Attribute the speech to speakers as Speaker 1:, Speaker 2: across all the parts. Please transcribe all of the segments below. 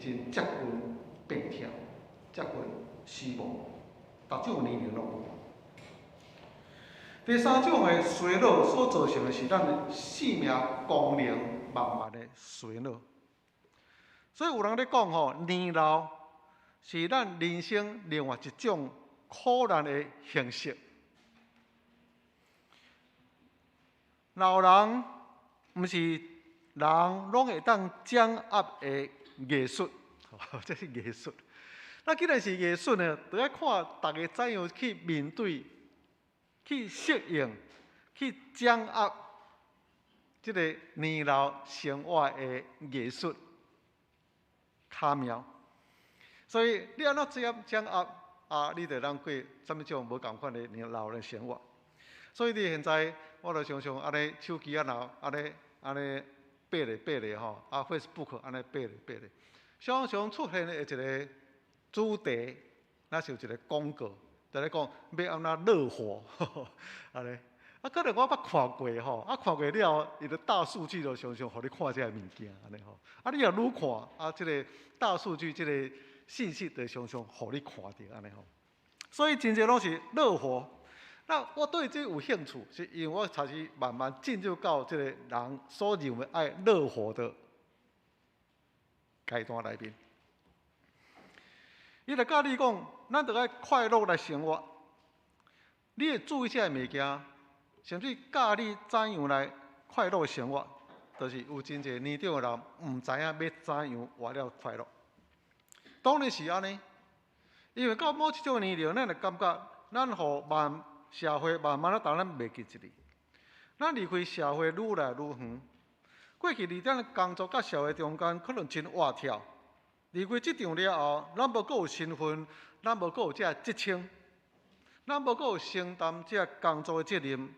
Speaker 1: 真接近病痛，接近死亡，逐种年龄拢有。第三种的衰老所造成的是咱的生命功能慢慢的衰老。所以有人咧讲吼，年老是咱人生另外一种苦难的形式。老人毋是人拢会当掌握的艺术，这是艺术。那既然是艺术呢，就要看大家怎样去面对、去适应、去掌握这个年老生活的艺术巧妙。所以你安怎掌握啊？你就当过什么种无共款的老人生活。所以你现在我就常常安尼手机啊，然后安尼爬咧吼，啊 Facebook 安尼爬咧，常常出现的一个主题，那是有一个广告，就咧讲要安怎乐活，安尼。啊，可能我捌看过吼，啊看过了后，伊个大数据就常常互你看这个物件安尼吼。啊，你若愈看啊，这个大数据这个信息就常常互你看到安尼吼。所以真侪拢是乐活。那我对这有兴趣，是因为我才是慢慢进入到这个人所认为爱乐活的阶段内面。伊就教你讲，咱着爱快乐来生活。你会注意这个物件，甚至教你怎样来快乐生活，就是有真侪年长的人毋知影要怎样活了快乐。当然是安尼，因为到某一种年龄，咱就感觉咱互社会慢慢啊，当咱袂记一哩。咱离开社会愈来愈远。过去伫咱工作甲社会中间，可能真活跳。离开职场了后，咱无阁有身份，咱无阁有这职称，咱无阁有承担这工作的责任，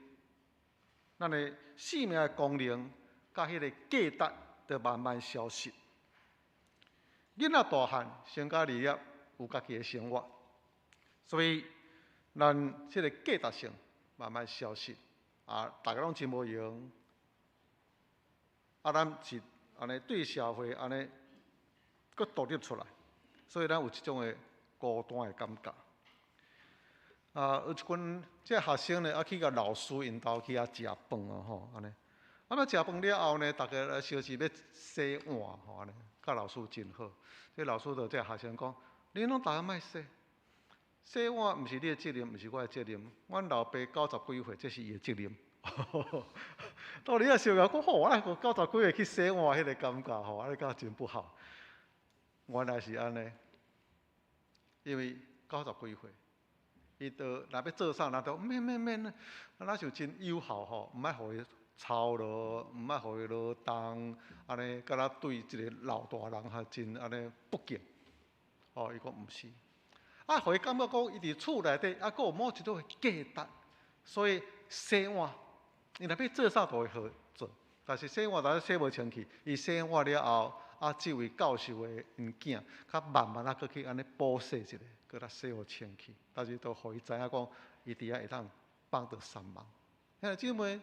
Speaker 1: 咱的生命的功能甲迄个价值就慢慢消失。囡仔大汉，成家立业，有家己的生活，所以咱这个价值性慢慢消失，啊，大家拢真无用，啊，咱是安尼对社会安尼，佫独立出来，所以咱有即种的孤单的感觉。啊，有一群这学生呢，去甲老师因兜去食饭啊，吼，安尼。啊，那食饭了后呢，大家来相是要洗碗，吼，安尼，甲老师真好。所以老师就这学生讲：，恁拢大家莫洗。洗碗毋是你的责任，毋是我的责任。阮老爸90几岁，这是伊的责任。到你啊，想讲，讲好，我90几岁去洗碗，迄个感觉吼，安尼讲真不好。原来是安尼，因为90几岁，伊就若要做啥，咱都免，咱就真友好吼，毋爱互伊操劳，毋爱互伊劳动，安尼，敢若对一个老大人还真安尼不敬。哦，伊讲毋是。啊，互伊感觉讲，伊伫厝内底，啊，佫有某一种价值，所以洗碗，伊若要做啥都会好做。但是洗碗若洗无清气，伊洗碗了后，啊，这位教授的囝，较慢慢啊，佫去安尼补洗一下，佫较洗互清气。但是都互伊知影讲，伊伫遐会当帮到3忙。兄弟姊妹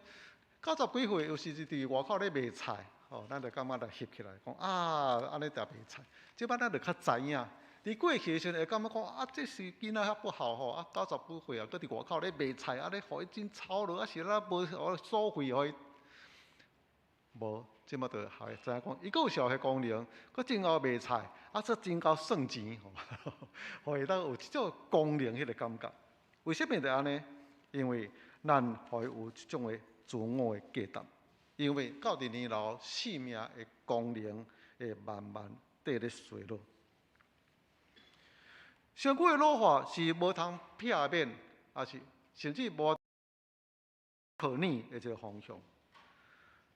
Speaker 1: ，90几岁，有时是伫外口咧卖菜，哦，咱就感觉来翕起来，讲啊，安尼在卖菜。即摆咱就较知影。伫过去的时阵会感觉讲啊，这是囡仔遐不好吼，啊90几岁啊，搁伫外口咧卖菜，啊咧互伊真操劳，啊是咱无所费互伊。无，即摆就还知影讲，伊搁有社会功能，搁真够卖菜，啊这真够算钱吼，互伊当有即种功能迄个感觉。为什么就安尼？因为咱互伊有即种的自我的价值，因为到伫年老，生命的功能会慢慢伫咧衰落。身躯的老化是无通避免，也是甚至无可逆的一个方向。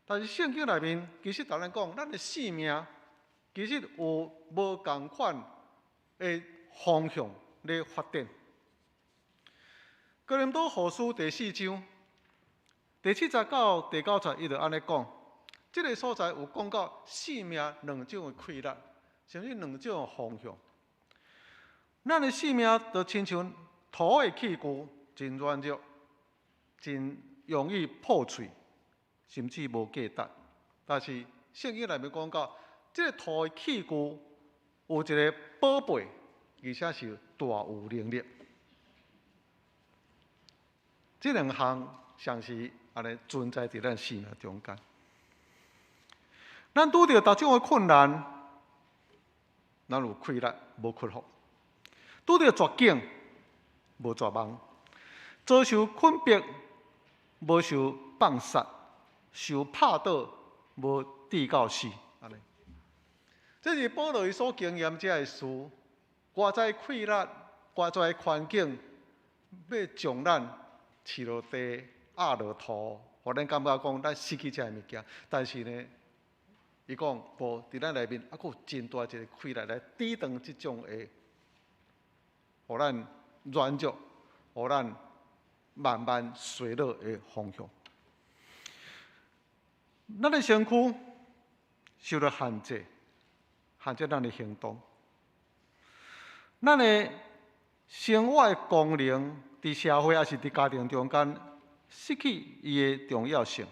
Speaker 1: 但是圣经内面其实同咱讲，咱的生命其实有无共款的方向来发展。哥林多后书第4章第70到第90，伊就安尼讲，这个所在有讲到生命2种的困难，甚至2种的方向。咱的生命就亲像土的器具，真软弱，真容易破碎，甚至无价值。但是圣经内面讲到，这个土的器具有一个宝贝，而且是大有能力。这两项像是安尼存在伫咱生命中间。咱拄着各种的困难，咱有溃力无克服；拄着绝境，无绝望；遭受困迫，无受放杀；受拍倒，无治到死。安尼，这是保罗伊所经验这个事。外在溃力、外在环境，要将咱饲落地、压落土，互咱感觉讲咱失去这个物件。但是呢，伊讲无伫咱内面，还佫有真大一个溃力来抵挡即种的，互咱软弱，互咱慢慢衰落的方向。咱的身躯受到限制，限制咱的行动。咱的生活的功能，伫社会也是伫家庭中间失去伊的重要性，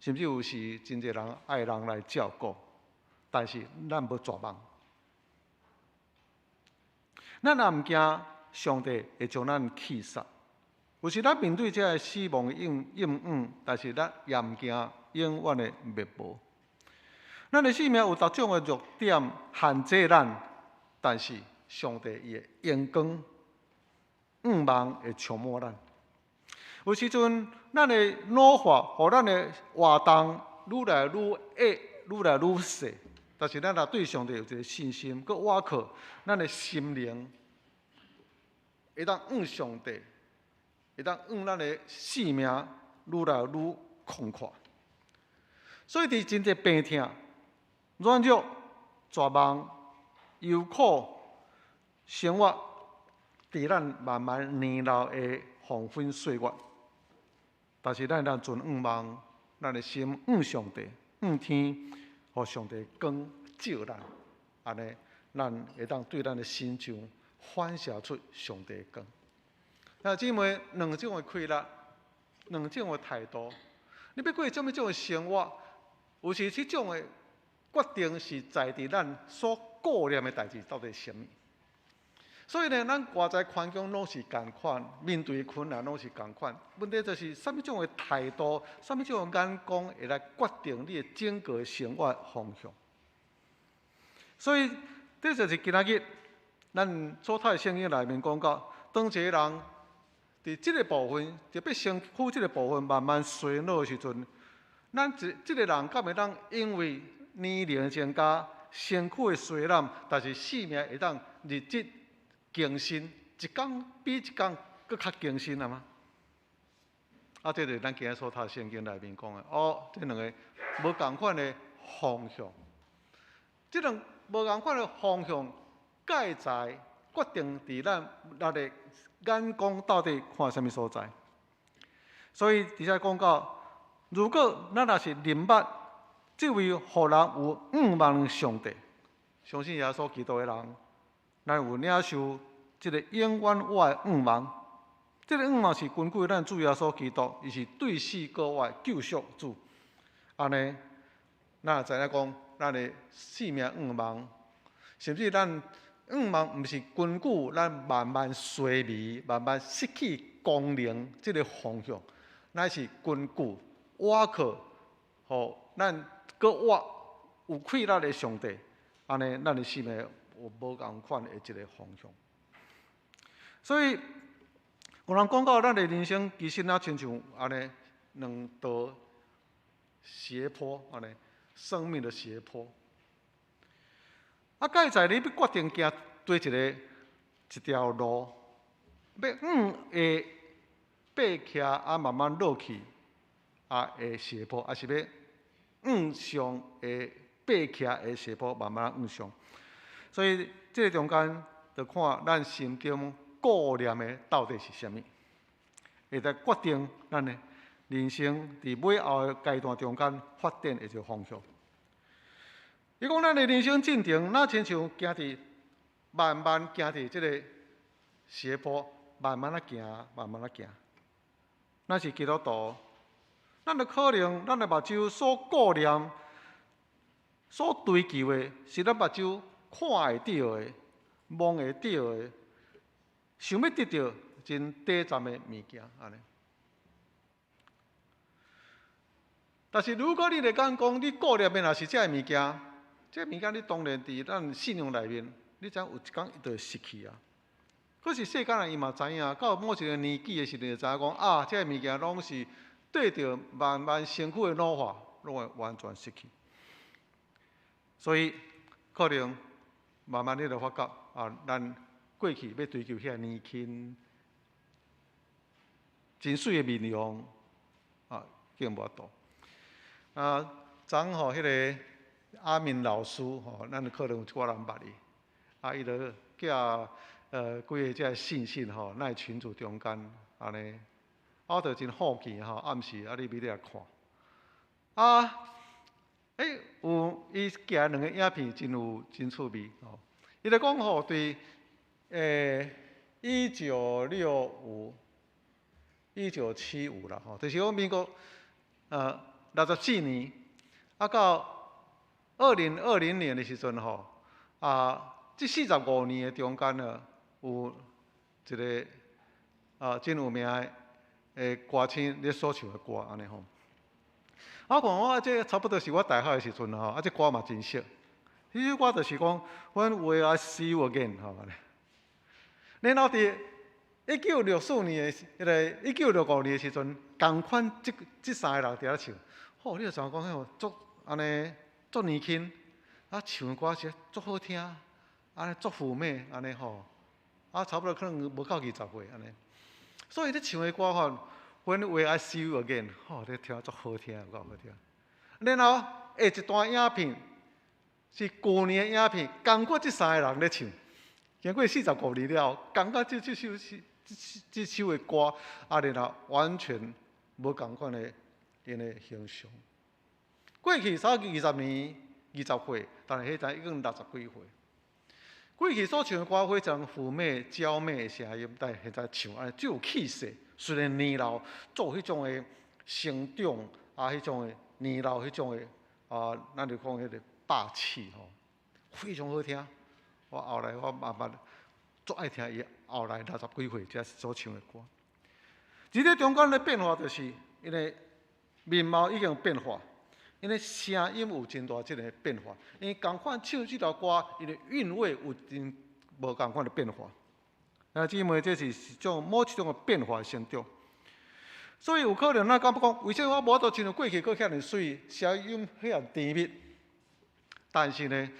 Speaker 1: 甚至有时真侪人爱人来照顾，但是咱无绝望。咱也毋惊上帝会将咱气杀，有时咱面对这个死亡的应允，但是咱也毋惊永远的灭亡。咱的生命有各种的弱点限制咱，但是上帝伊的阳光、望会充满咱。有时阵，咱的脑化，互咱的活动愈来愈矮、愈来愈细，但是咱若对上帝有一个信心，佮倚靠咱的心灵，会当向上帝，会当向咱的生命愈来愈宽阔。所以伫真侪病痛、软弱、绝望、忧苦。生活伫咱慢慢年老的黄昏岁月，但是咱存仰望，咱的心向上帝、向天，互上帝光照咱，安尼咱会当对咱的心上反射出上帝的光。那姊妹，两种的溃力，两种的态度，你要过怎么种的生活？有时即种的决定是在伫咱所顾念的代志到底是甚物？所以呢，咱外在环境拢是共款，面对困难拢是共款。问题就是什么种的态度、什么种的眼光，会来决定你的整个生活方向。所以，这就是今仔日咱所读的圣经内面讲到，当一个人伫这个部分，特别身躯这个部分慢慢衰老的时阵，咱这个人敢会当因为年龄增加、身躯的衰老，但是生命会当日积更新，一天比一天更较更新了吗？这就是咱今日所读圣经内面讲的。这两个无同款的方向，这两无同款的方向，介在决定伫咱的眼光到底看什么所在。所以伫遮讲到，如果咱若是认捌这位互人有仰望上帝，相信耶稣基督的人。咱有领受这个永远活的仰望，这个仰望是根据咱主耶稣基督，伊是对死过活的救赎主。安尼，咱也知影讲，咱的生命仰望，甚至咱仰望，毋是根据咱慢慢衰微、慢慢失去功能这个方向，乃是根据倚靠，互咱搁活有气力的上帝。安尼，咱的生命。有无同款的一个方向，所以有人讲到咱的人生其实亲像安尼两道斜坡，安尼生命的斜坡。介在你要决定行对一条路，要会爬起慢慢落去的斜坡，还是要上会爬起的斜坡慢慢向上。所以，这个中间就看咱心中顾念的到底是甚物，会来决定咱的人生伫尾后的阶段中间发展的一个方向。伊讲咱的人生进程，那亲像行伫慢慢行伫这个斜坡，慢慢行，慢慢行。咱是基督徒，咱的可能，咱的目睭所顾念、所追求的，是咱目睭看会到的、摸会到的、想要得到真短暂的物件，安尼。但是如果你来讲，你顾念的若是这物件，这物件你当然伫咱信用内面，你知有一天伊就会失去啊。可是世间人伊嘛知影，到某一个年纪的时候，就知影讲啊，这物件拢是对着慢慢辛苦的努力，拢会完全失去。所以可能慢慢你就发觉啊，咱过去要追求遐年轻、真水的面容啊，见无多。啊，昨迄个阿明老师咱可能有一寡人捌伊，啊，伊就寄几个这信息咱群组中间安尼，我就真好奇暗时你咪来看。有伊寄来2个影片，真趣味伊就讲对1965、1975啦就是讲民国64年到2020年的时阵这45年的中间有一个真有名的歌星咧所唱的歌安尼我看我这差不多是我大学的时阵这歌嘛真熟。迄首歌就是讲 When Will I See You Again 然后伫1964年的1965年的时阵，同款这3个人伫咧唱，你就知影讲足安尼足年轻，唱的歌是足好听，安尼足妩媚安尼差不多可能无到20岁安尼。所以咧唱的歌When Will I See You Again， 你听足好听，够好听。然后下一段影片是去年的影片，同过这3个人咧唱，经过45年了，同过这首的歌，然后完全无同款的因的形象。过去20年20岁，但是迄阵已经60几岁。过去所唱的歌非常妩媚、娇媚的声音，但现在唱安尼最有气势。虽然年老，做迄种的成长迄种的年老迄种的咱就讲迄个霸气非常好听。我后来慢慢足爱听伊后来60几岁才所唱的歌。而这中间的变化，就是因为面貌已经变化，因为声音有真大即个变化。因为同款唱这条歌，伊的韵味有真无同款的变化。姊妹，这是某一种的变化成长。所以有可能咱感觉讲，为什么我无法度亲像过去佫遐尼水，声音遐甜蜜？但是呢，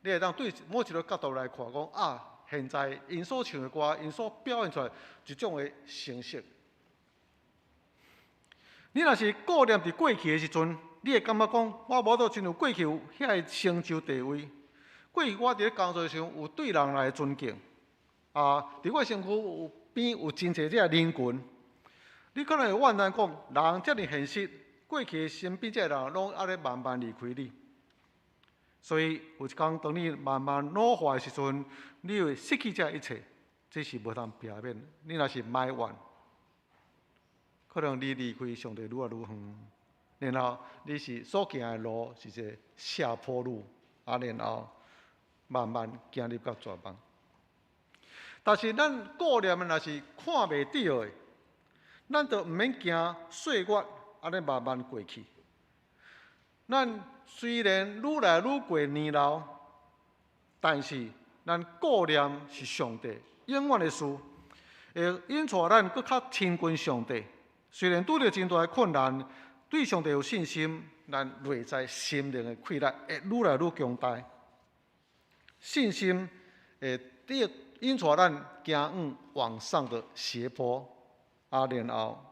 Speaker 1: 你会当对某一个角度来看，讲现在因所唱的歌，因所表现出来一种的成色。你若是顾念伫过去的时阵，你会感觉讲，我无法度亲像过去有遐个成就地位。过去我伫咧工作上有对人来尊敬。伫我身躯边有真侪这人群，你可能会怨叹讲，人遮尔现实，过去身边这人拢咧慢慢离开你。所以有一天，当你慢慢老化的时阵，你会失去这一切，这是无通避免。你若是埋怨，可能你离开上帝愈来愈远，然后你是所行的路是一个下坡路，然后慢慢行入到绝望。但是咱顾念的若是看袂到的，咱就毋免惊岁月安尼慢慢过去。咱虽然愈来愈过年老，但是咱顾念是上帝永远的事，会引带咱更较亲近上帝。虽然拄着真大的困难，对上帝有信心，咱内在心灵的气力会愈来愈强大。信心会引带咱行往上的斜坡，然后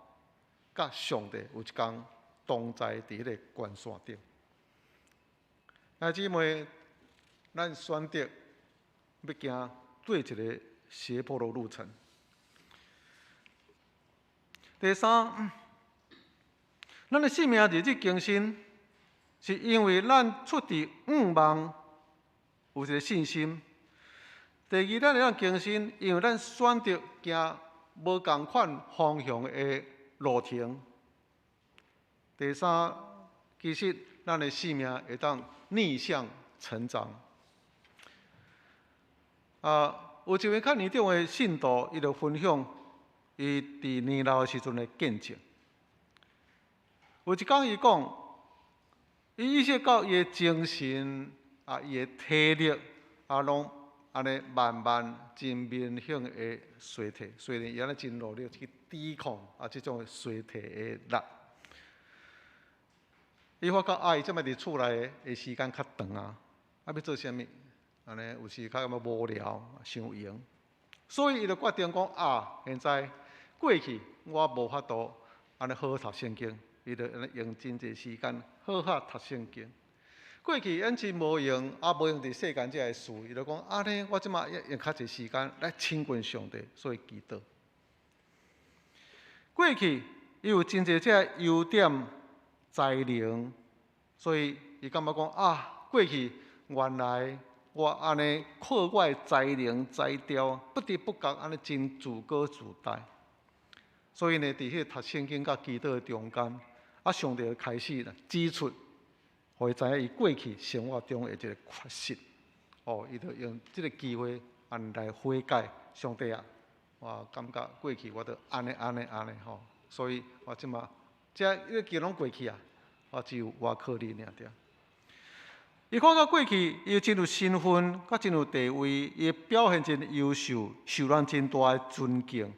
Speaker 1: 甲上帝有一天同在伫迄个关线顶。姊妹，咱选择要行对一个斜坡的路程。第三，咱的生命日日更新，是因为咱出伫仰望有一个信心。第二，咱会当更新，因为咱选择行无同款方向的路程。第三，其实咱的生命会当逆向成长。有一位较年长的信徒，伊就分享伊伫年老的时阵的见证。有一天伊讲，伊意识到伊的精神伊的体力拢安尼慢慢真明显的衰退，虽然伊安尼真努力去抵抗即种衰退的力。伊发觉伊即摆伫厝内的时间较长要做啥物？安尼有时较感觉无聊、伤闲，所以伊就决定讲现在过去我无法度安尼好好读圣经，伊就安尼用真济时间好好读圣经。过去因真无用，无用伫世间这个事，伊就讲安尼我即摆用较济时间来亲近上帝，所以祈祷。过去伊有真济这个优点。才能，所以伊感觉讲过去原来我安尼靠我的才能才调，不得不觉安尼真自高自大。所以呢，伫迄读圣经甲祈祷的中间，上帝就开始指出，互伊知影伊过去生活中的一个缺失。伊就用即个机会来悔改上帝我感觉过去我都安尼吼，所以我即马。这叫拢过去只有我靠你尔点。伊看到过去，伊真有身份，甲真有地位，伊表现真优秀，受人真大的尊敬。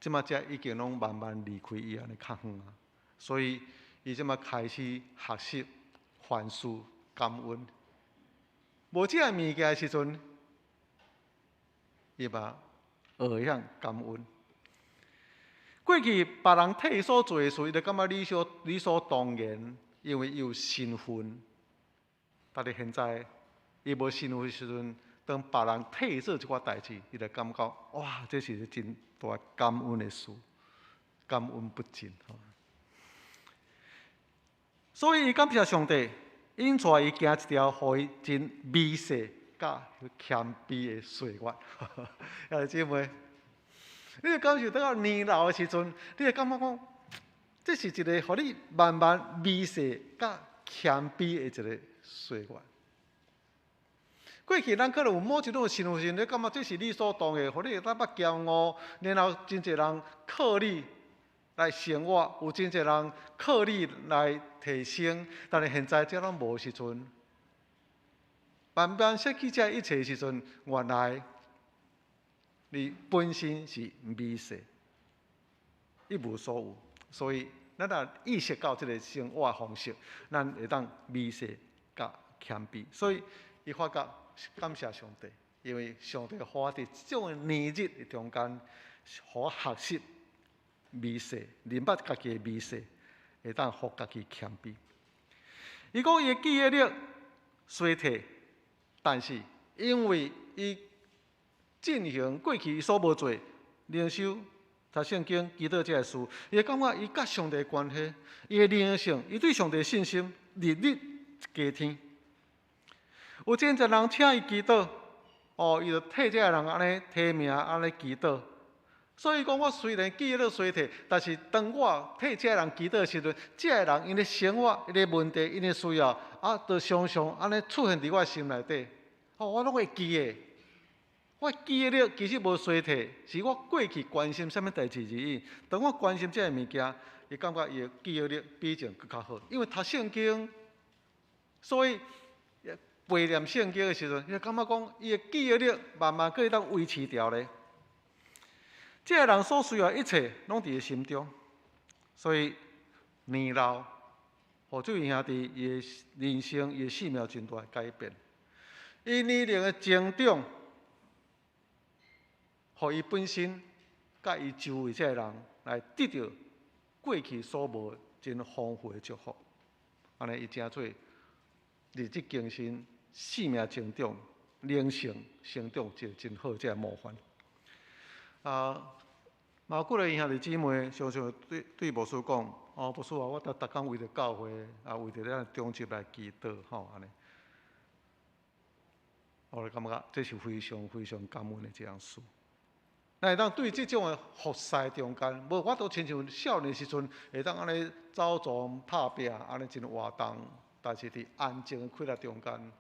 Speaker 1: 即马已经拢慢慢离开伊安尼较远所以伊即马开始学习凡事感恩。无即个物件的时阵，伊嘛学会晓感恩。过去别人替伊所做的事，伊就感觉理所当然，因为伊有身份。但是现在，伊无身份的时阵，当别人替伊做一寡代志，伊就感觉哇，这是真大感恩的事，感恩不尽。所以伊感谢上帝，因带伊行一条互伊真美细、甲谦卑的岁月。兄弟姊妹。你就感受到年老的时阵，你就感觉讲，这是一个互你慢慢微细、甲谦卑的一个岁月。过去咱可能有某一种身份，你感觉这是理所当然，互你会当捌骄傲，然后真侪人靠你来生活，有真侪人靠你来提升，但是现在这拢无时阵，慢慢失去这一切的时阵，原来。你本身是微细，一无所有，所以咱若意识到这个生活方式，咱会当微细甲谦卑。所以伊发觉感谢上帝，因为上帝花伫这种年日的中间，互我学习微细，明白家己的微细，会当互家己谦卑。伊讲伊的记忆力衰退，但是因为伊进行过去伊所无做，灵修、读圣经、祈祷这个事，伊会感觉伊甲上帝的关系，伊的灵性，伊对上帝的信心日日加添。有真侪人请伊祈祷，伊就替这个人安尼提名安尼祈祷。所以讲，我虽然记忆力衰退，但是当我替这个人祈祷的时阵，这个人因的生活、因的问题、因的需要，就常常安尼出现伫我心内底，我拢会记的。我记忆力其实无衰退，是我过去关心什么代志而已。当我关心这个物件，伊感觉伊的记忆力比以前更较好。因为读圣经，所以背念圣经的时阵，伊感觉讲伊的记忆力慢慢可以当维持掉咧。这个人所需要一切，拢伫伊心中。所以年老，互这位兄弟伊的人生、伊的生命真大改变。伊年龄的增长。互伊本身，甲伊周围这个人来得到过去所无真丰富的祝福，安尼伊真做日子更新、生命成长、灵性成长，就真好这个模范。嘛有几个兄弟姊妹常常对牧师讲，牧师我逐工为着教会，为着咱中集来祈祷，安尼。我就感觉这是非常非常感恩的一件事。咱会当对这种的服侍中间，无我都亲像少年时阵，会当安尼走撞拍拼，安尼真活动，但是伫安静的快乐中间，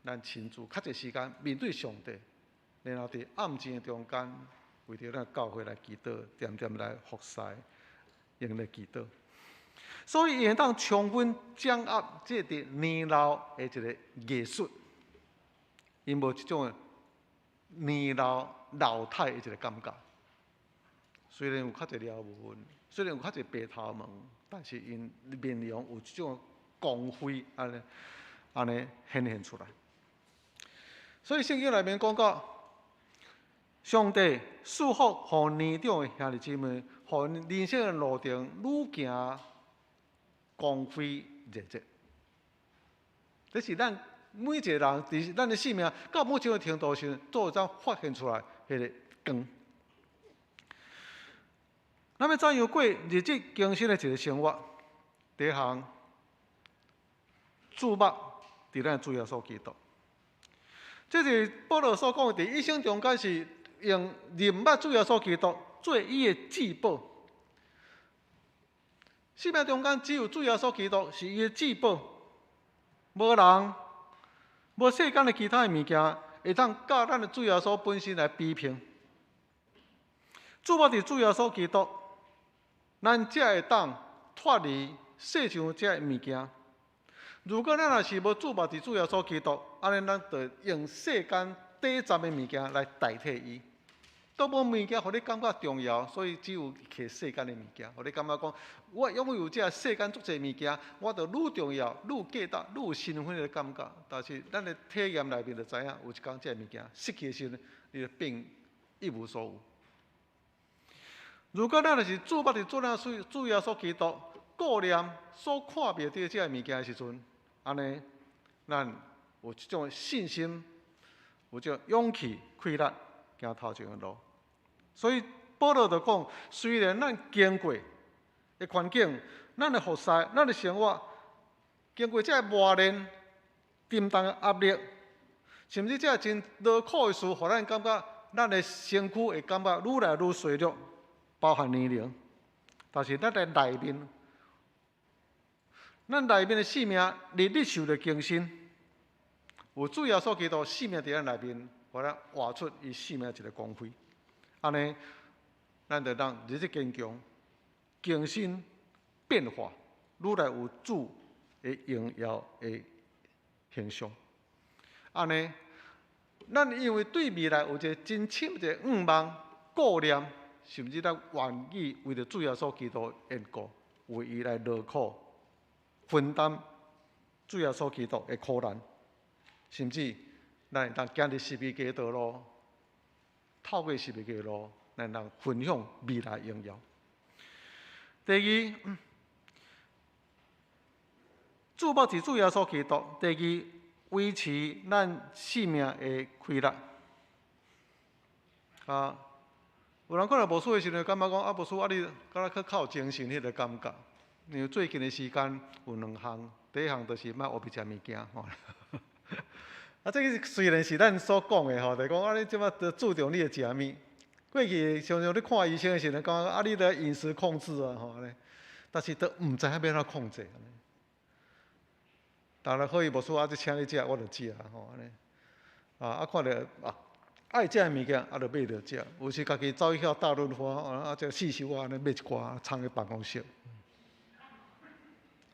Speaker 1: 咱亲自较侪时间面对上帝，然后伫暗前中间，为着咱教会来祈祷，点点来服侍，用来祈祷。所以，伊会当充分掌握这个年老的一个艺术，因无即种年老老态的一个感觉。虽然有较侪了文，虽然有较侪白头毛，但是因面容有即种光辉安尼显现出来。所以圣经内面讲到，上帝祝福互年长的兄弟姊妹，互人生的路程愈行光辉热烈。这是咱每一个人伫咱的生命到某一种程度上，都有当发现出来迄个光。那么怎样过日子更新的一个生活？第一项，注目伫咱主耶稣基督。这是保罗所讲的，伫一生中间是用认捌主耶稣基督做伊的至宝。生命中间只有主耶稣基督是伊的至宝，无人、无世间的其他的物件会当甲咱的主耶稣本身来比拼。注目伫主耶稣基督，咱才会当脱离世上这物件。如果咱若是无注目伫主耶稣基督，安尼咱就用世间短暂的物件来代替伊。都无物件，互你感觉重要，所以只有摕世间的物件，互你感觉讲，我拥有这世间足侪物件，我就愈重要、愈价值、愈有身份的感觉。但是咱的体验内面就知影，有一天这物件失去的时候，你就变一无所有。如果咱若是注目伫主耶稣基督，顾念所看袂到这物件的时阵，安尼，咱有这种信心，有这种勇气、气力，行头前的路。所以保罗就讲，虽然咱经过的环境，咱的服侍、咱的生活，经过这磨练、沉重的压力，甚至这真劳苦的事，互咱感觉咱的身躯会感觉愈来愈衰弱，包含年龄。但是咱的内面，咱内面的生命日日受着更新，有主耶稣基督生命伫咱内面，互咱活出伊生命一个光辉。安尼，咱就当日日坚强、更新、变化，愈来有主的荣耀的形象。安尼，咱因为对未来有一个真深的愿望、顾念，甚至咱愿意为着主耶稣基督缘故，为伊来劳苦，分担主耶稣基督的苦难，甚至咱会当行入十字架道路。透过十字架路，咱能分享未来荣耀。第二，注目伫主耶稣基督。第二，维持咱生命的规律。有人可能无输的时阵，感觉讲无输，你敢若去靠精神迄个感觉。因为最近的时间有两项，第一项就是莫学别食物件吼。这个虽然是咱所讲的吼，就是讲你即马着注重你的食物。过去常常你看医生的时阵，讲你得饮食控制吼咧，但是都毋知影要怎控制。当然可以无错，就请你食，我就食吼安尼。看到爱食的物件，就买着食。有时家己走去遐大润发，这四手安尼买一寡，藏喺办公室，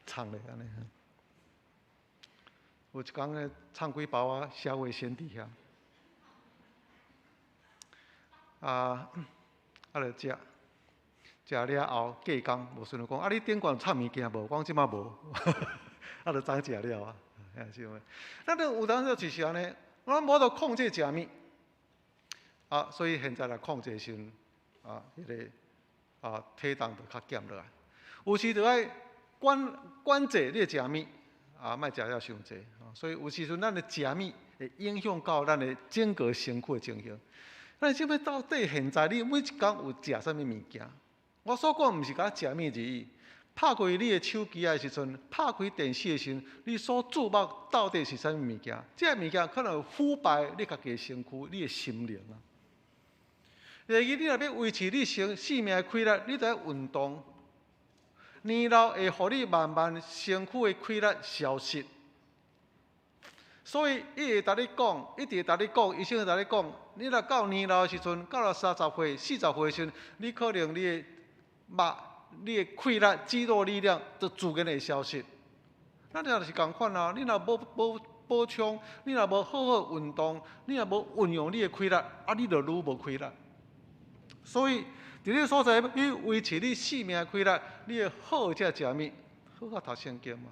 Speaker 1: 藏咧安尼。有一天咧，藏几包消卫生伫遐，就食，食了后过工，无顺讲，你顶悬藏物件无？讲即马无，就早食了啊，是咪？咱有当时就是安尼，咱无得控制食物，所以现在来控制时，迄个体重就较减落来。有时就爱管制你食物。莫食了伤济，所以有时阵咱的食物会影响到咱的整个身躯的情形。咱即摆到底现在你每一天有食啥物物件？我所讲毋是甲食物而已。拍开你的手机的时阵，拍开电视的时阵，你所注目到底是啥物物件？这物件可能有腐败你家己的身躯、你的心灵啊。第二，你若要维持你生命的规律，你就要运动。年老会互你慢慢身躯的规律消失。所以伊会甲你讲，一直会甲你讲，医生会甲你讲，你若到年老的时阵，到了30岁、40岁的时阵，你可能你的肉、你的气力、肌肉力量都自然会消失。咱这就是共款啊！你若无补充，你若无好好运动，你若无运用你的气力，你就愈无气力。所以，伫个所在，你维持你性命的气力，你要好好食物，好好读圣经嘛。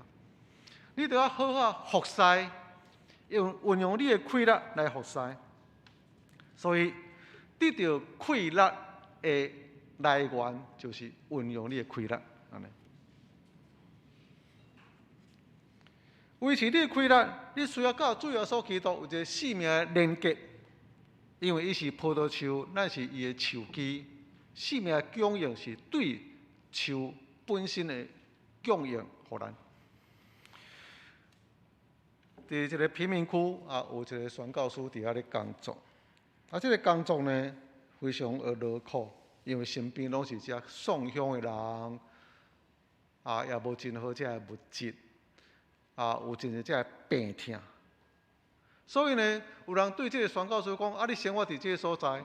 Speaker 1: 你着要好好服侍，运用你的气力来服侍。所以，得到气力的来源就是运用你的气力，安尼。维持你的气力，你需要甲主耶稣基督有一个生命的连结，因为伊是葡萄树，咱是伊的树基，生命的供应是对树本身的供应，互咱。伫一个贫民区有一个宣教师伫遐咧工作，这个工作呢非常的劳苦，因为身边拢是遮送香的人，也无真好遮的物质。有真侪遮病痛，所以呢，有人对这个宣教师讲：你生活伫这个所在，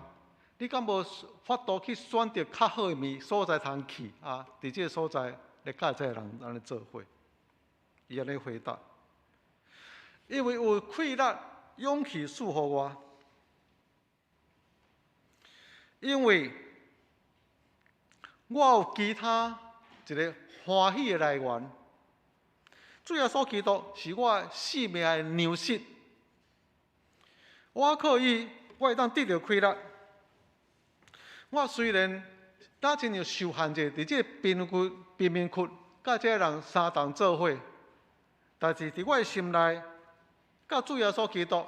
Speaker 1: 你敢无法度去选择较好的所在通去伫这个所在来甲这个人安尼做伙？伊安尼回答：因为有气力、勇气束缚我，因为我有其他一个欢喜的来源。主耶稣基督是我生命的粮食，我靠伊，我会当得到气力。我虽然真正受限制，伫这个贫民区，甲这人相同做伙，但是伫我的心内，甲主耶稣基督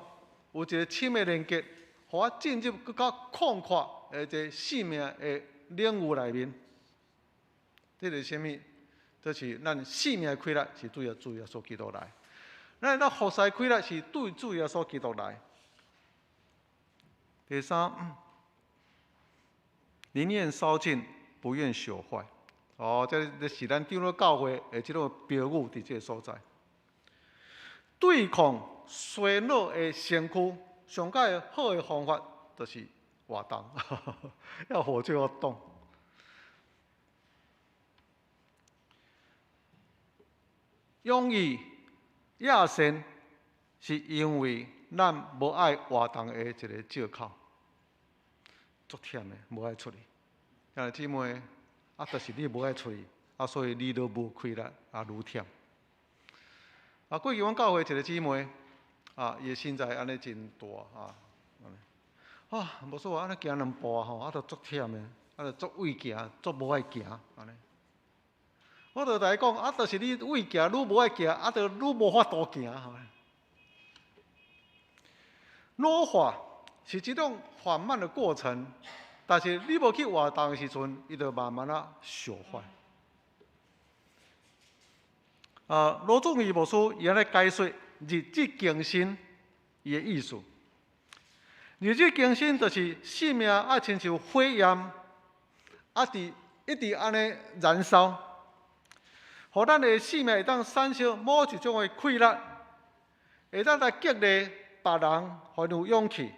Speaker 1: 有一个亲密连接，互我进入更较广阔的一个生命的领域内面。这是啥物？就是咱生命的气力是对主耶稣基督来，咱服侍气力是对主耶稣基督来。第三，宁愿烧尽，不愿朽坏。这是咱长老教会的这种标语伫这个所在。对抗衰老的身躯，上解好的方法就是活动，要活就要动。勇于亚善，是因为咱无爱活动的一个借口，足忝的，无爱出去。兄弟姊妹，就是你无爱出去，所以你都无气力，愈忝。过去阮教会一个姊妹，伊的身材安尼真大无所谓，安尼行2步都足忝的，就足畏行，足无爱行安尼。我就甲伊讲，就是你畏行，愈无爱行，就愈无法度行。老化是一种缓慢的过程，但是你无去活动的时阵，伊就慢慢朽坏。罗仲义牧师伊安尼解说日子更新伊的意思。日子更新就是生命亲像火焰，一直安尼燃烧。互咱的生命会当产生某一种的气力，会当来激励别人，互伊有勇气，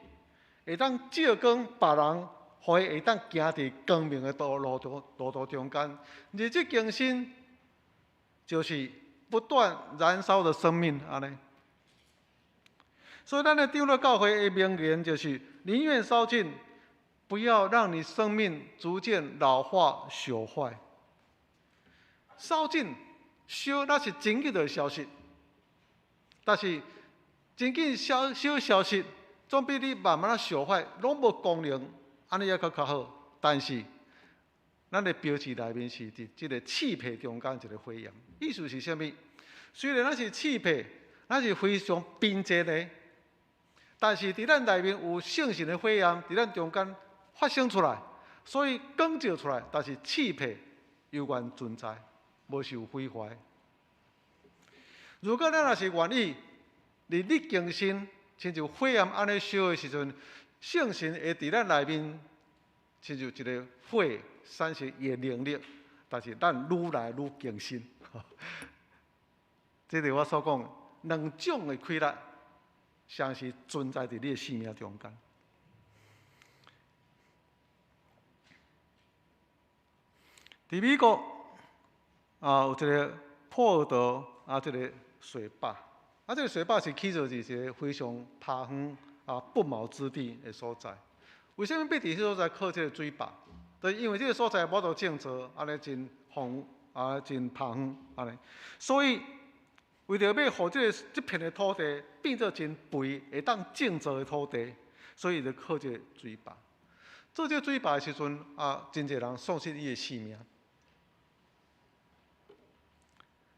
Speaker 1: 会当照光别人，互伊会当行伫光明的路途中间。日子更新就是不断燃烧的生命，安尼。所以咱的长老教会的名言就是：宁愿烧尽，不要让你生命逐渐老化朽坏。烧尽。烧那是真紧就会消失，但是真紧消失，总比你慢慢朽坏、拢无功能，安尼还较好。但是，咱的标志内面是伫即个气魄中间一个火焰，意思是啥物？虽然咱是气魄，咱是非常平静的，但是伫咱内面有圣神的火焰，伫咱中间发生出来，所以光照出来，但是气魄犹原存在。无受毁坏。如果咱若是愿意日日更新，亲像火焰安尼烧的时阵，圣神会伫咱内面，亲像一个火产生伊的能力，但是咱愈来愈更新。这是我所讲两种的气力，像是存在伫你的生命中间。伫美国有一个破尔德这个水坝，这个水坝是起造伫一个非常趴远不毛之地的所在。为什么要伫迄所在靠这个水坝？就是因为这个所在无得种植，安尼真荒真趴远安尼，所以为着要互这片的土地变做真肥，会当种植的土地，所以就靠这个水坝。做这个水坝的时阵真侪人丧失伊的性命。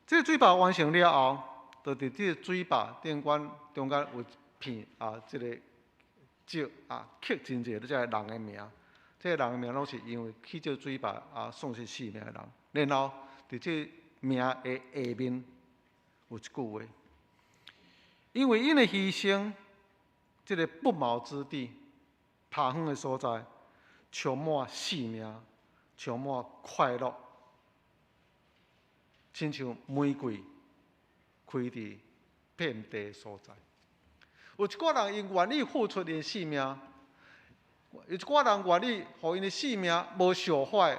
Speaker 1: 这个水坝完成了后，就伫这个水坝中间有一片这个石刻真侪这个人的名。这个人的名拢是因为去这水坝丧失性命的人。然后伫这名的下面有一句话：因为因的牺牲，这个不毛之地、趴远的所在，充满生命，充满快乐，亲像玫瑰开伫遍地的所在。有一寡人因愿意付出因性命。有一寡人愿意，互因的性命无烧坏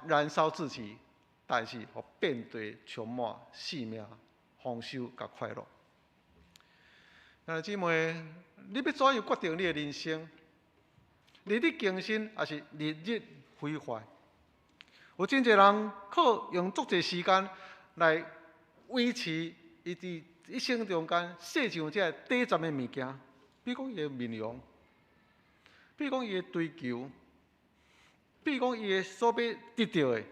Speaker 1: 燃烧自己，但是互遍地充满生命、丰收甲快乐。兄弟姊妹，你要怎样决定你的人生？日日更新，还是日日毁坏？有真侪人靠用足侪时间来维持伊伫一生中间世上这短暂的物件，比如讲伊的面容。比如讲，伊的追求，比如讲，伊的所要得到的，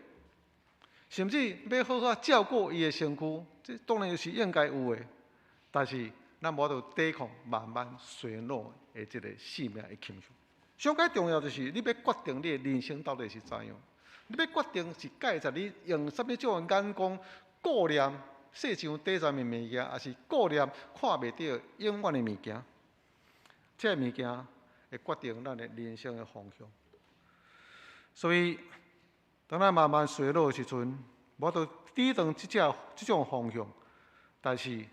Speaker 1: 甚至要好好照顾伊的身躯，这当然是应该有的。但是，咱无得抵抗慢慢衰老的这个生命的倾向。上解重要就是，你要决定你的人生到底是怎样。你要决定是介在你用什么种的眼光顾念世上短暂的物件，还是顾念看袂到永远的物件？这物件。会决定咱的人生的方向，所以当咱慢慢衰老的时阵，无得抵挡这种方向。但是，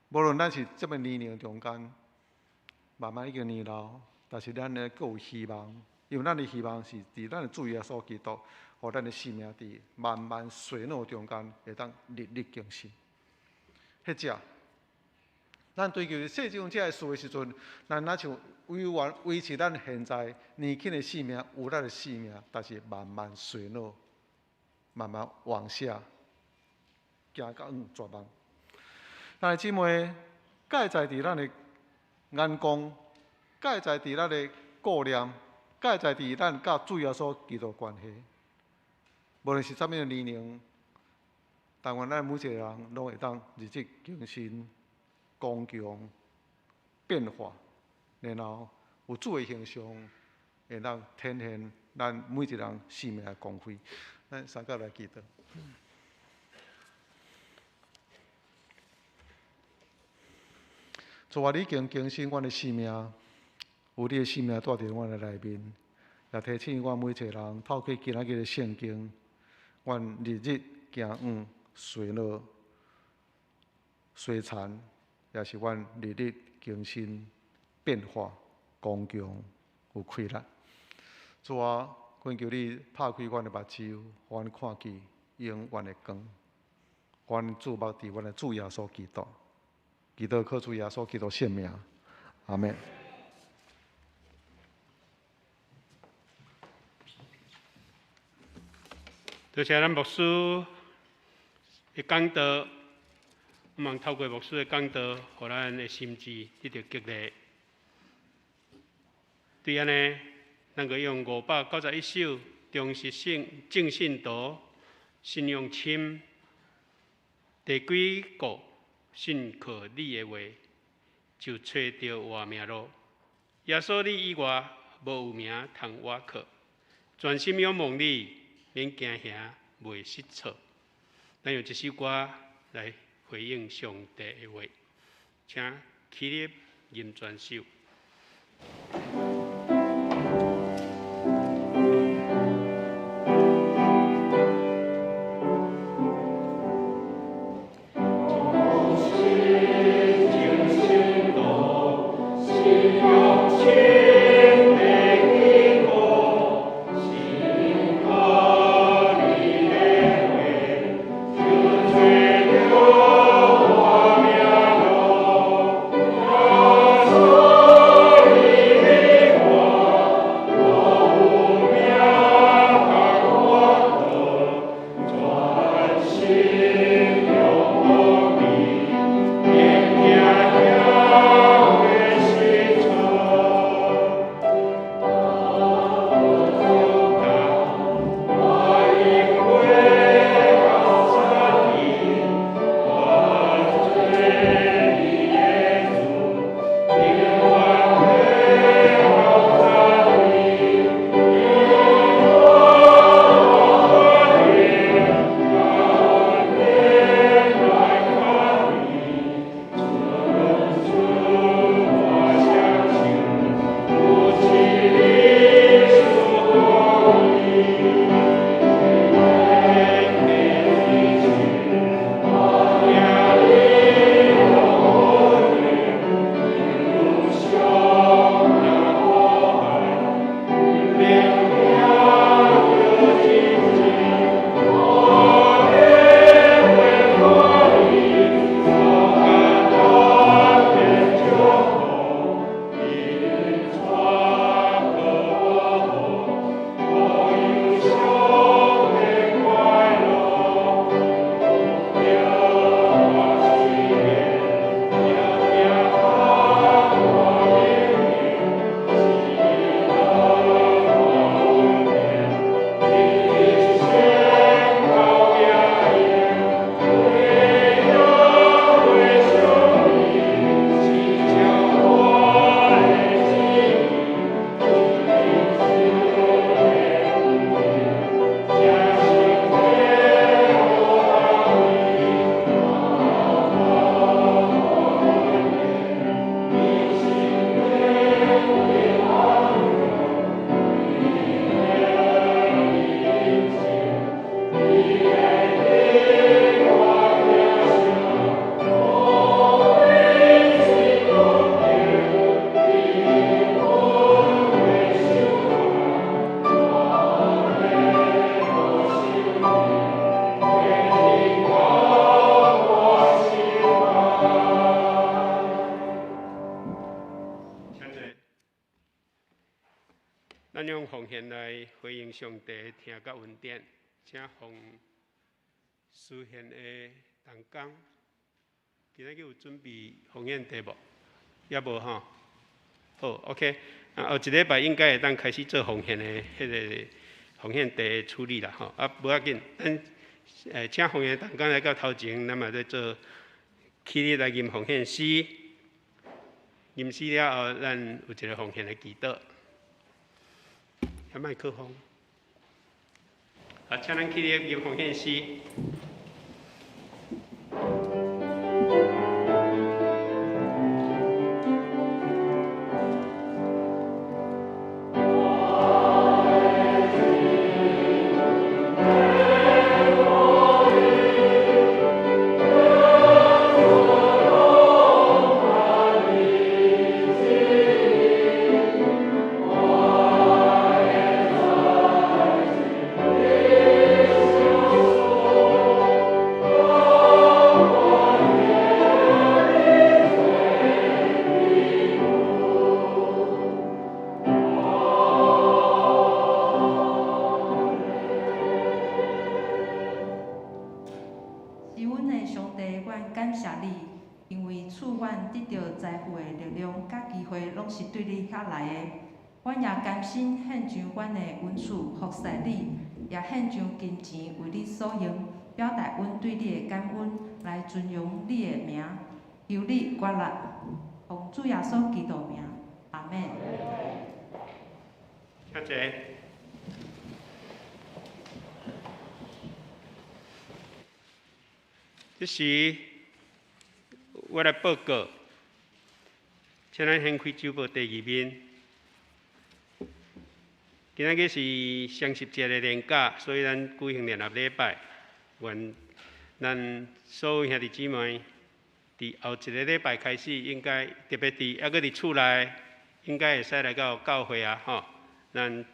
Speaker 1: 无论咱是这么年龄中间，慢慢已经年老，但是咱呢，阁有希望，因为咱的希望是伫咱的主耶稣基督，互咱的生命伫慢慢衰老中间，会当日日更新。迄只。咱追求世上这个事的时阵，咱若像维持咱现在年轻的生命，有咱的生命，但是慢慢衰老，慢慢往下，行到绝望。但是姊妹，介在伫咱的眼光，介在伫咱的顾念，介在伫咱甲主耶稣基督关系，无论是啥物的年龄，但愿咱每一个人拢会当日日更新。刚强变化，然后有主的形象，会当体现咱每一人生命的光辉。咱三个来祈祷。主啊，你已经更新阮的生命，有你的生命带伫阮的内面，也提醒阮每一个人透过今仔日的圣经，阮日日行远衰老、衰残。也是阮日日更新、变化、刚强、有气力。主啊，恳求你拍开阮的目睭，互阮看见永远的光。阮注目伫阮的主耶稣基督，祈祷靠主耶稣基督圣名，阿门。
Speaker 2: 多谢咱牧师的讲道。望透过牧师的讲道，互咱的心智得到激励。对安尼，咱可用591首忠实正信徒信用深，第几个信靠你的话，就找到活命路。耶稣你以外，无有名通我靠。专心仰望你，免惊吓，袂失措。咱用这首歌来回应上帝的话，请起立吟全首。咱用奉献来回应上帝听甲恩典，请奉书献的同工。今仔日有准备奉献题无？也无吼。好 ，OK。后一礼拜应该会当开始做奉献的迄个奉献题的处理啦吼。无要紧，咱请奉献同工来到头前，咱嘛在做起立来吟奉献诗。吟诗了后，咱有一个奉献的祈祷。麦克风。请咱起立吟奉献诗。
Speaker 3: 是对你遐来的，阮也甘心献上阮的恩赐服侍你，也献上金钱为你所用，表达阮对你的感恩，来尊荣你的名，求你悦纳，奉主耶稣基督名，阿门。
Speaker 2: 谢谢。这时我来报告。请咱先开周报第2面。今仔日是双十节的年假，所以咱举行联合礼拜。愿咱所有兄弟姊妹，伫后一个礼拜开始，应该特别伫厝内，应该会使来到教会啊吼。咱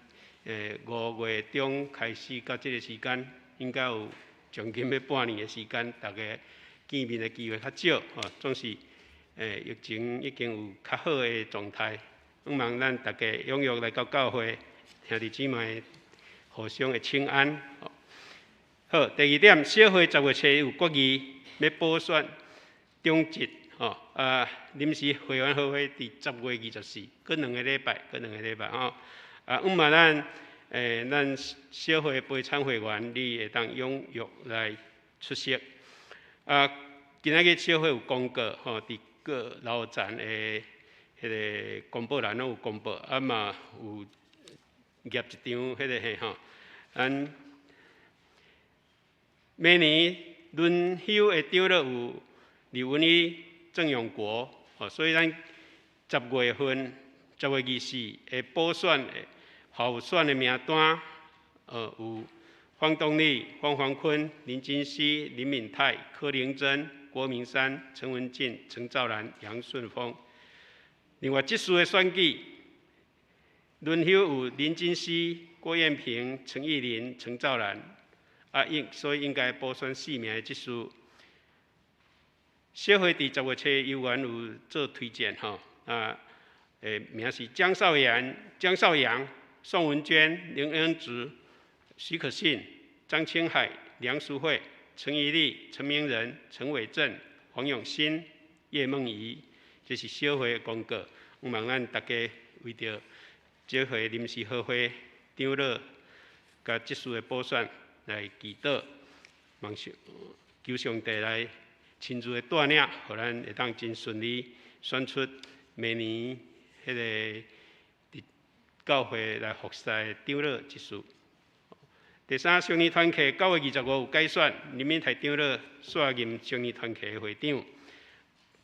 Speaker 2: 5月中开始到这个时间，应该有将近要半年的时间，大家见面的机会较少吼，总是。疫情已经有较好的状态，希望咱大家踊跃来到教会，兄弟姊妹互相的请安。好，第2点，小会10月初有国议要补选中职临时会员好会伫10月24，搁2个礼拜吼。希望咱小会陪参会员，你会当踊跃来出席。今仔日小会有公告吼，伫各楼站的迄个公布栏拢有公布，嘛有夹一张迄个吼，咱每年轮休的长乐有李文义、郑永国，所以咱10月份10月24的补选的候选的名单，有方东立、方黄坤、林金熙、林敏泰、柯玲珍。郭明山、陈文进、陈兆兰、杨顺峰。另外，这次的选举轮休有林金熙、郭彦平、陈义林、陈兆兰，所以应该补选4名的这次。小会伫10月初游园有做推荐吼，名是江少阳、宋文娟、林恩植、许可信、张清海、梁淑慧。陈怡丽、陈明仁、陈伟正、黄永新、叶梦怡，这是小会的公告。希望咱大家为着这回临时好会长老甲这次的补选来祈祷，求上帝来亲自的带领，互咱会当真顺利选出明年迄个教会来服侍的长老这次。第3，青年团契9月25有改选，人民台长老卸任青年团契的会长。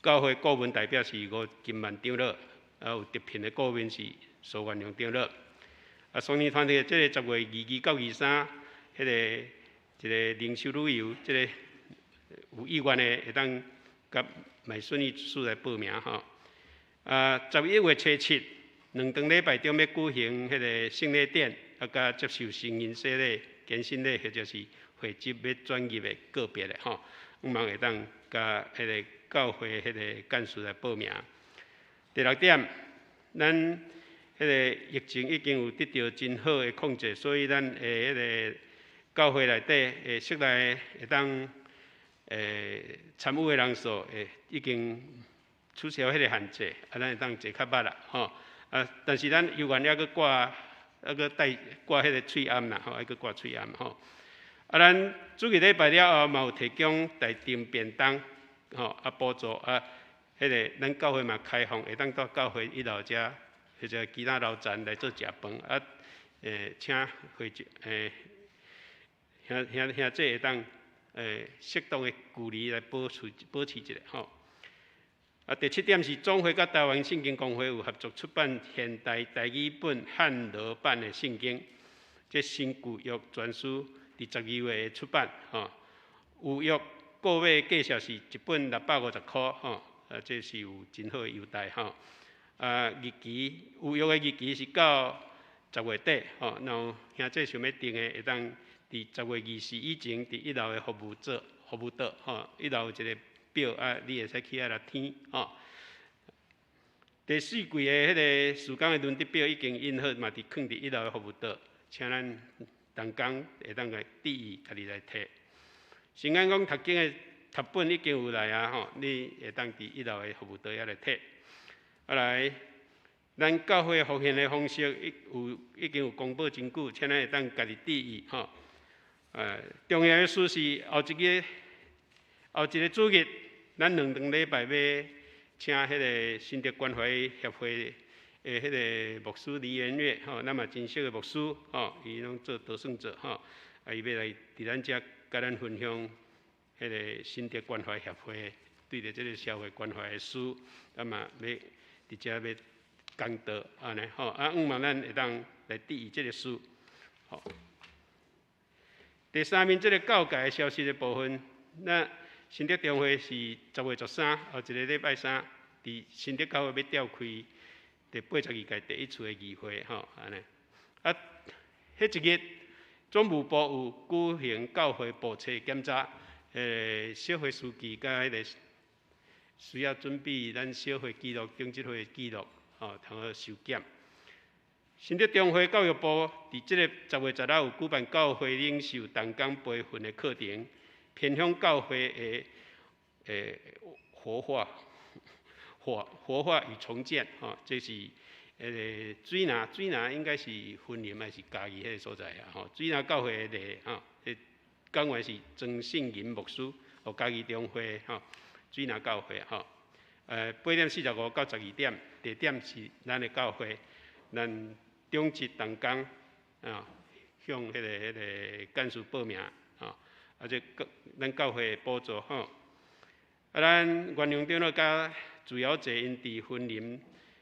Speaker 2: 教会顾问代表是吴金万长老，有特聘的顾问是苏元良长老。青年团契这个10月22到23，迄个一个灵修旅游，这个有意愿的会当甲麦顺义处来报名吼。11月初7，2场礼拜中要举行迄个圣礼典，甲接受成人洗礼。健身礼或者是会籍要转入的个别的吼，希望会当甲迄个教会迄个干事来报名。第6点，咱迄个疫情已经有得到真好的控制，所以咱迄个教会内底室内会当参与的人数已经取消迄个限制，咱会当坐较捌啦吼。但是咱犹原还佫挂迄个喙罨啦吼，还佫挂喙罨吼。咱主日礼拜了后，嘛有提供台订便当吼，补助迄个咱教会嘛开放，会当到教会1楼遮或者其他楼层来做食饭请会兄姐会当适当的距离来保持一下吼。第7点是总会甲台湾圣经公会有合作出版现代台语本汉罗版的圣经，这新旧约全书伫12月出版吼。有约购买价值是1本650块吼，这是有真好的优待吼。日期有约的日期是到10月底吼，然后兄弟想要订的会当伫10月20以前，伫1楼的服务岛吼，1楼有一个表你会使去来填吼。第4季的迄个时间的轮值表已经印好，嘛伫放伫1楼的服务岛，请咱同工会当来注意，家己来摕。先讲读经的读本已经有来啊吼，你会当伫1楼的服务岛遐来摕。来，咱教会复现的方式已经有公布真久，请咱会当家己注意吼。重要的事是后一个主日，咱2堂礼拜要请迄个新德关怀协会的迄个牧师李元月吼，咱嘛真熟的牧师吼，伊拢做导算者吼，伊要来伫咱遮甲咱分享迄个新德关怀协会对着即个社会关怀的事，嘛要伫遮要讲道安尼吼，嘛咱会当来注意即个事吼。第3面，即个教界消息的部分，那新德中会是10月13，后一个礼拜3，伫新德教会要召开第82届第1次的议会吼，安尼。迄一日，总务部有举行教会部册检查，小会书记甲迄个需要准备咱小会记录、经济会的记录，通好收检。新德中会教育部伫即个10月16有举办教会领袖同工培训的课程，偏向教会的活化与重建，这是水拿应该是婚林还是嘉义迄个所在啊？水拿教会的讲员是曾信银牧师，和嘉义中会水拿教会8点45到12点，地点是咱的教会，咱中职同工向迄个干事报名这咱教会的补助咱元阳长老甲主要者因伫婚林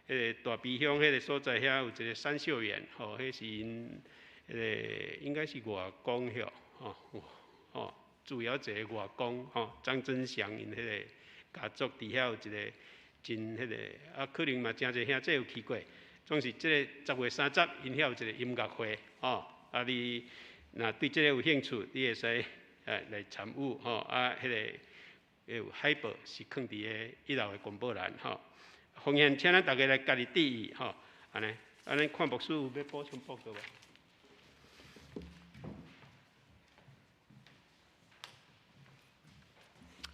Speaker 2: 迄个大鼻乡迄个所在遐有一个山秀园迄是因应该是外公主要者外公张真祥因迄个家族伫遐有一个真迄个可能嘛真侪兄弟有去过。总是即个10月30，因遐有一个音乐会你若对即个有兴趣，你会使来参与迄个有海报是放伫个1楼的公布栏奉献，请咱大家来家己注意安尼。咱看牧师有要补充报告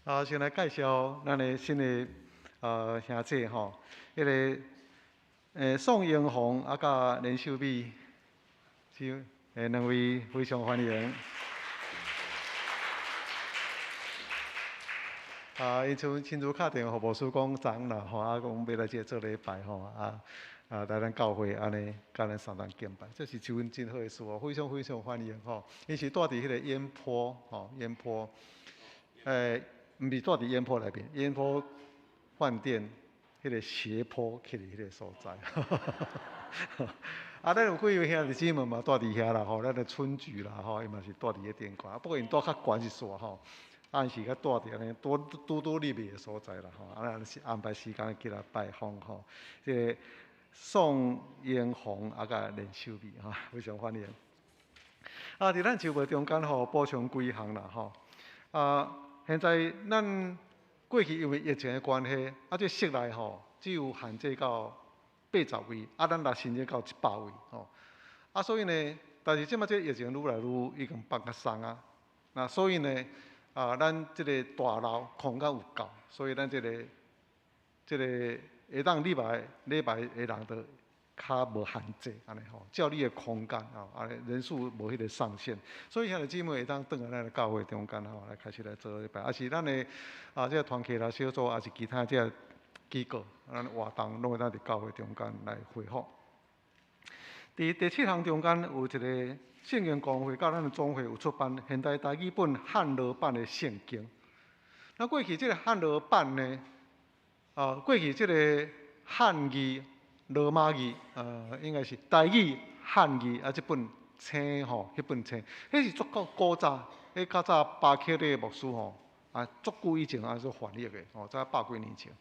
Speaker 1: 无？先来介绍咱的新的兄弟迄个宋英宏甲连秀美，2位非常欢迎。因像亲自敲电话互牧师讲昨啦讲要来这做礼拜来咱教会安尼甲咱3人敬拜，这是一份真好的事非常非常欢迎因是住伫迄个烟坡烟坡，毋是住伫烟坡内面，烟坡饭店迄个斜坡起伫迄个所在。咱有几位兄弟姊妹嘛住伫遐啦咱的春菊啦伊嘛是住伫迄店馆，不过因住较悬一线暗时较住伫安尼拄入去的所在啦安排时间起来拜访即个宋英宏甲连秀美非常欢迎。伫咱周末中间补充几项啦现在咱过去因为疫情的关系，这室内只有限制到80位，啊，咱若新增到100位吼。啊，所以呢，但是即马这疫情愈来愈已经放较松啊，那所以呢，咱即个大楼空间有够，所以咱即个会当礼拜的人都较无限制安尼吼，照你的空间吼，安尼人数无迄个上限，所以兄弟姊妹会当转来咱的教会中间吼，来开始来做礼拜，啊是咱的即个团契啦、小组，啊是其他即个机构，咱活动拢会当伫教会中间来回复。伫第7项中间有一个圣经公会，甲咱的总会有出版现代台语本汉罗版的圣经。那过去即个汉罗版呢，过去即个汉语、罗马语，应该是台语、汉语啊，即本册吼，迄本册，迄是足够古早，迄较早巴克利牧师吼，足久以前所翻译的，早100几年前。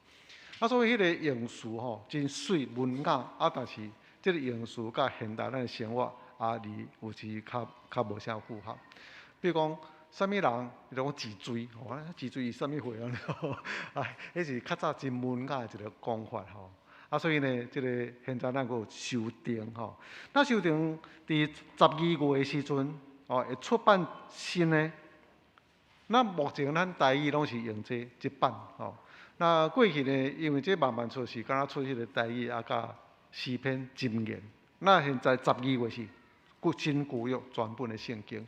Speaker 1: 所以迄个用词吼真水文雅，但是即个用词甲现代咱的生活离有时较无啥符合。比如讲，啥物人，比如讲治水，治水是啥物货啊？迄是较早真文雅的一个讲法吼。所以呢，即个现在咱有修订吼。那修订伫12月的时阵，会出版新的。那目前咱台语拢是用这版吼。那过去呢，因为这慢慢出是敢若出迄个台语甲诗篇箴言。那现在12月是新旧约全本的圣经。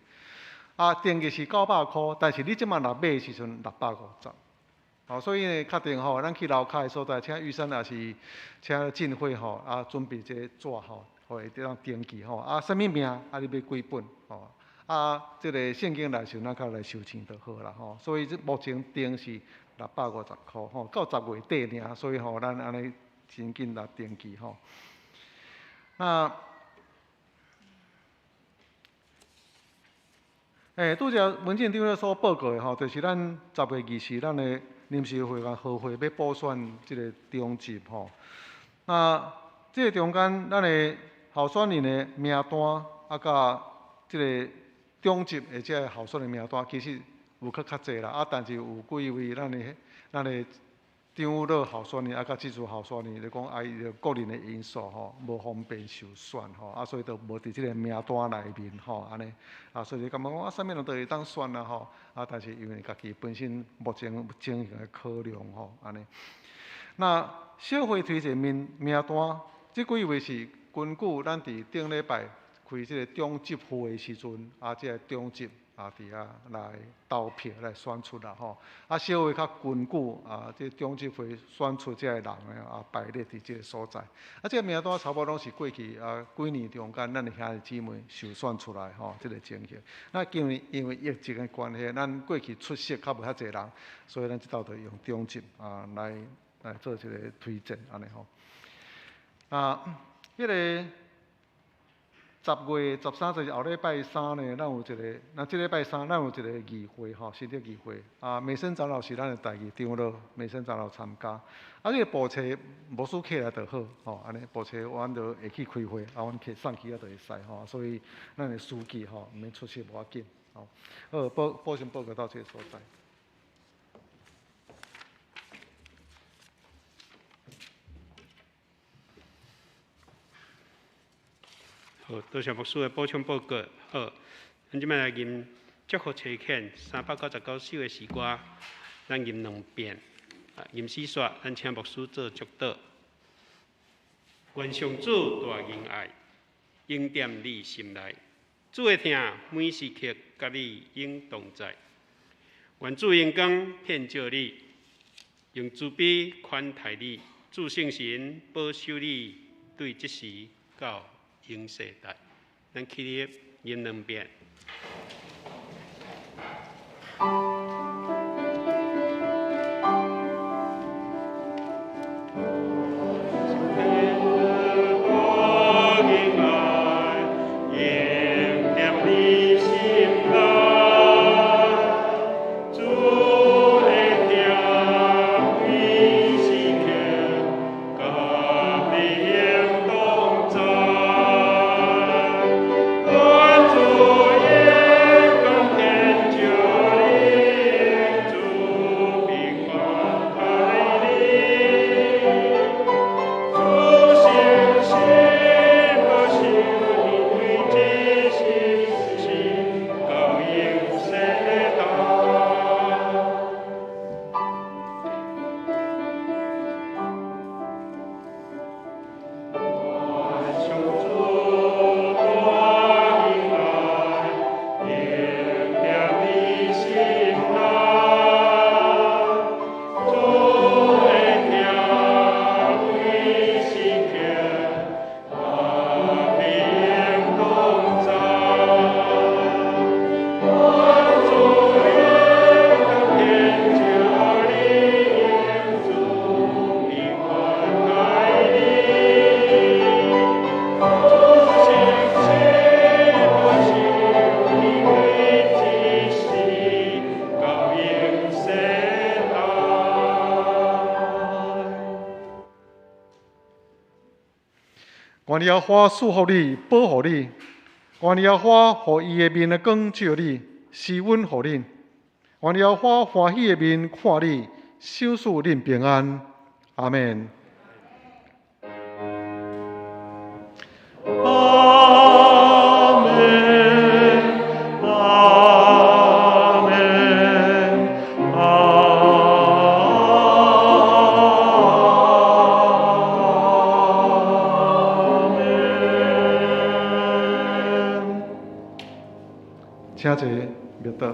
Speaker 1: 定价是900块，但是你即马若买的时阵650。所以呢，确定吼，咱去楼骹的所在，请玉山也是请进会吼，准备这个纸吼，会当登记吼。啥物名？你买几本吼？这个圣经来时，咱较来收钱就好啦吼。所以这目前定是650块吼，到10月底尔，所以吼，咱安尼真紧来登记吼。拄则文件长所报告的吼，就是咱10月20日咱的临时会议和会要补选即个中级吼。即个中间咱的候选人的名单甲即个中级或者候选的名单，其实有较济啦。但是有几位咱的长老候选人甲技术候选人，就讲伊着个人的因素吼，无方便受选吼，所以就无伫即个名单内面吼，安尼。所以就感觉讲啥物人都会当选啦吼，但是因为家己本身目前有情形的考量吼，安尼。那小会推荐名单，即几位是根据咱伫顶礼拜开即个中级会的时阵，即个中级伫来投票来选出啦吼。小会较根据即中级会选出即个人的排列伫即个所在。即个名单差不多拢是过去几年中间咱的兄弟姊妹受选出来吼，即个情形。那因为疫情的关系，咱过去出席较无遐侪人，所以咱即道就用中级来做一个推荐安尼吼。迄个10月13就是后礼拜3呢，咱有一个，那即礼拜3咱有一个议会吼，新的议会。美生长老是咱的代议长老，美生长老参加。这个步车无输客来就好，吼，安尼步车阮就会去开会，阮客送去就会使吼，所以咱的书记吼，毋免出席无要紧，吼。补充报告到这个所在。
Speaker 2: 好，多谢牧师的补充报告。好，咱即摆来吟祝福车遣399首的诗歌，咱吟2遍。吟诗说，咱请牧师做祝祷。愿上主大仁爱，应踮你心内。主会听每时刻甲你应同在。愿主阳光遍照你，用慈悲款待你。主圣神保守你，对即时到永世代，咱起立吟2遍。
Speaker 4: 愿主眼光天就
Speaker 1: 愿耶和华祝福你，保护你。愿耶和华互伊的面的光照你，施恩互你。愿耶和华欢喜的面看你，赏赐恁平安。阿门。
Speaker 4: 阿门，阿门，阿门。
Speaker 1: 请坐，灭道。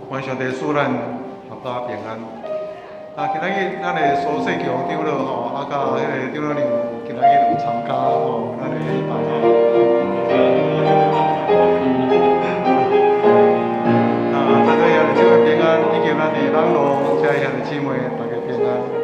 Speaker 1: 愿上帝赐咱合家平安。今仔日咱的苏世强长老吼，甲迄个长老娘今仔日有参加吼，咱的礼拜吼。在座兄弟姊妹平安，以及咱的人路，遮兄弟姊妹大家平安。